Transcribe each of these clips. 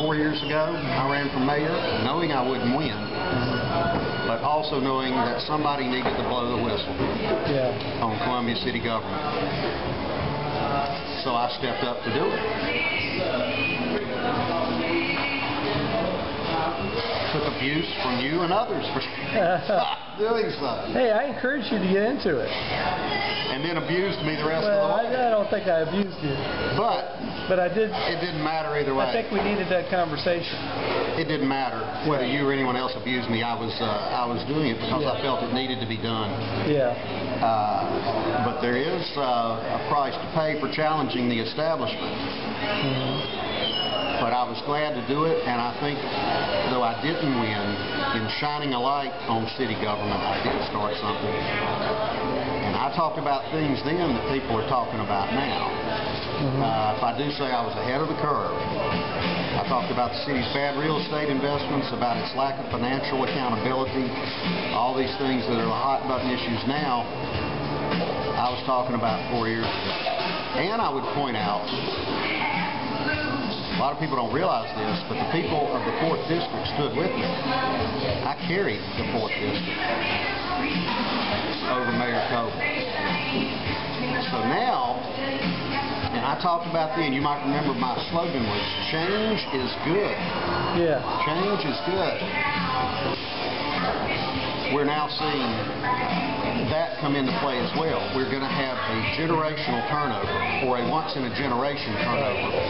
4 years ago, I ran for mayor knowing I wouldn't win, but also knowing that somebody needed to blow the whistle on Columbia City government. So I stepped up to do it. Took abuse from you and others for doing so. Hey, I encouraged you to get into it. And then abused me the rest of the way. I don't think I abused you. But I did. It didn't matter either way. I think we needed that conversation. It didn't matter whether you or anyone else abused me. I was doing it because I felt it needed to be done. Yeah. But there is a price to pay for challenging the establishment. But I was glad to do it, and I think, though I didn't win, in shining a light on city government, I did start something. And I talked about things then that people are talking about now. If I do say I was ahead of the curve, I talked about the city's bad real estate investments, about its lack of financial accountability, all these things that are hot button issues now, I was talking about 4 years ago. And I would point out, a lot of people don't realize this, but the people of the 4th District stood with me. I carried the 4th District over Mayor Coble. So now, and I talked about then, you might remember my slogan was, change is good. Yeah. Change is good. We're now seeing that come into play as well. We're going to have a generational turnover, or a once-in-a-generation turnover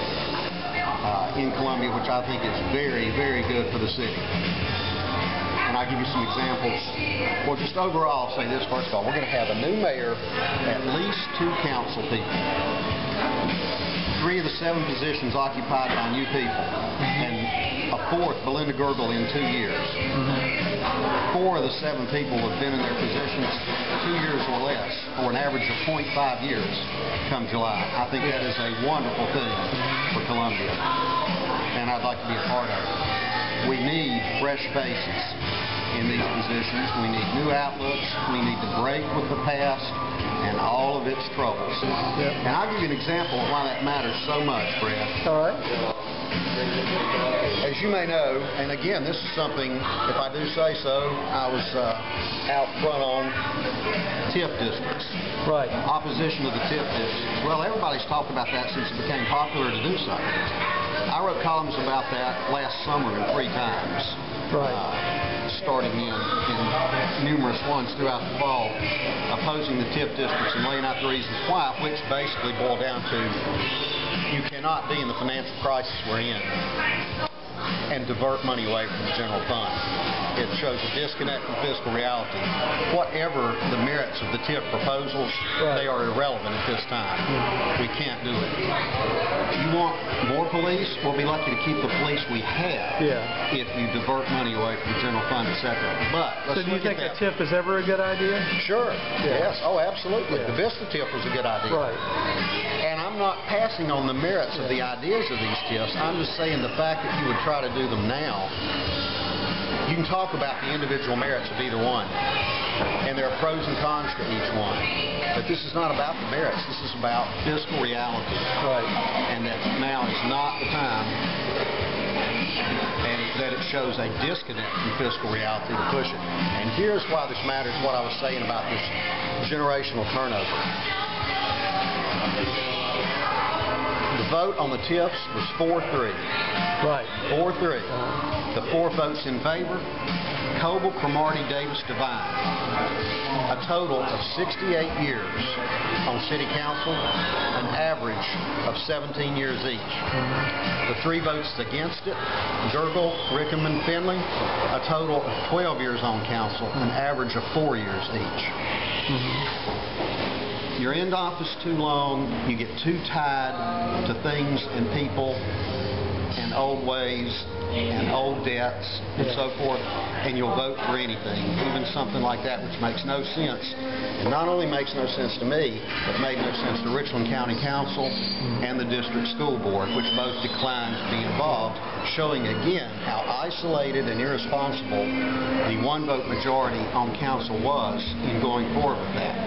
in Columbia, which I think is very, very good for the city. And I'll give you some examples. Well, just overall, I'll say this first of all. We're going to have a new mayor, at least 2 council people. 3 of the 7 positions occupied by new people, and a 4th, Belinda Gervais, in 2 years. 4 of the 7 people have been in their positions 2 years or less, or an average of 0.5 years come July. I think that is a wonderful thing for Columbia, and I'd like to be a part of it. We need fresh faces in these positions. We need new outlooks. We need to break with the past and all of its troubles. And I'll give you an example of why that matters so much, Brad. All right. As you may know, and again, this is something, if I do say so, I was out front on TIF districts. Right. Opposition to the TIF districts. Well, everybody's talked about that since it became popular to do so. I wrote columns about that last summer 3 times. Right. Starting in numerous ones throughout the fall, opposing the TIF districts and laying out the reasons why, which basically boil down to you cannot be in the financial crisis we're in and divert money away from the general fund. It shows a disconnect from fiscal reality. Whatever the merits of the TIF proposals, they are irrelevant at this time. We can't do it. You want more police? We'll be lucky to keep the police we have if you divert money away from the general fund, etc. But so do you think a TIF is ever a good idea? Sure. Yes. Oh, absolutely. The Vista TIF was a good idea. Right. And I'm not passing on the merits of the ideas of these TIFs. I'm just saying the fact that you would try to do them now, you can talk about the individual merits of either one, and there are pros and cons to each one. But this is not about the merits. This is about fiscal reality. Right. And that now is not the time, and that it shows a disconnect from fiscal reality to push it. And here's why this matters, what I was saying about this generational turnover. The vote on the TIFs was 4-3. Right. 4-3. The 4 votes in favor, Coble, Cromartie, Davis, Devine. A total of 68 years on City Council, an average of 17 years each. The 3 votes against it, Gervais, Rickenman, Finley, a total of 12 years on Council, an average of 4 years each. You're in office too long, you get too tied to things and people and old ways and old debts and so forth, and you'll vote for anything, even something like that which makes no sense. And not only makes no sense to me, but made no sense to Richland County Council and the District School Board, which both declined to be involved, showing again how isolated and irresponsible the 1-vote majority on council was in going forward with that.